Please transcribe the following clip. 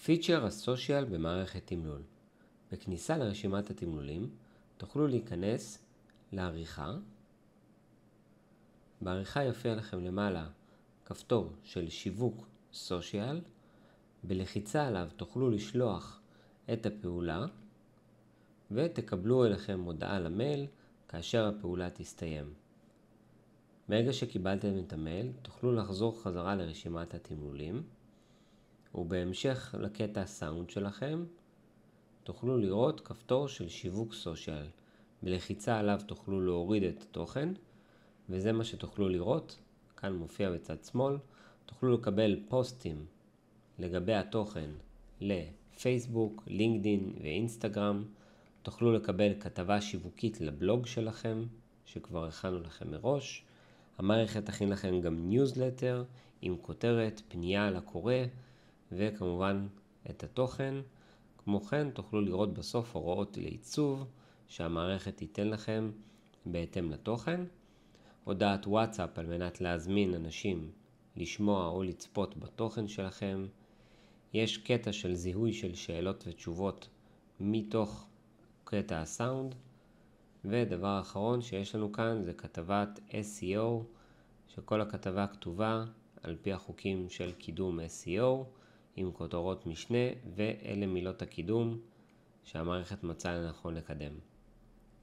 פיצ'ר הסושיאל במערכת תמלול. בכניסה לרשימת התמלולים תוכלו להיכנס לעריכה. בעריכה יופיע לכם למעלה כפתור של שיווק סושיאל. בלחיצה עליו תוכלו לשלוח את הפעולה ותקבלו אליכם הודעה למייל כאשר הפעולה תסתיים. ברגע שקיבלתם את המייל תוכלו לחזור חזרה לרשימת התמלולים, ובהמשך לקטע הסאונד שלכם תוכלו לראות כפתור של שיווק סושיאל. בלחיצה עליו תוכלו להוריד את התוכן, וזה מה שתוכלו לראות. כאן מופיע בצד שמאל. תוכלו לקבל פוסטים לגבי התוכן לפייסבוק, לינקדין ואינסטגרם. תוכלו לקבל כתבה שיווקית לבלוג שלכם שכבר הכנו לכם מראש. המערכת תכין לכם גם ניוזלטר עם כותרת, פנייה לקורא וכמובן את התוכן. כמו כן תוכלו לראות בסוף הוראות לעיצוב שהמערכת תיתן לכם בהתאם לתוכן. הודעת וואטסאפ על מנת להזמין אנשים לשמוע או לצפות בתוכן שלכם. יש קטע של זיהוי של שאלות ותשובות מתוך קטע הסאונד. ודבר אחרון שיש לנו כאן זה כתבת SEO, שכל הכתבה כתובה על פי החוקים של קידום SEO עם כותרות משנה, ואלה מילות הקידום שהמערכת מצאה לנכון לקדם.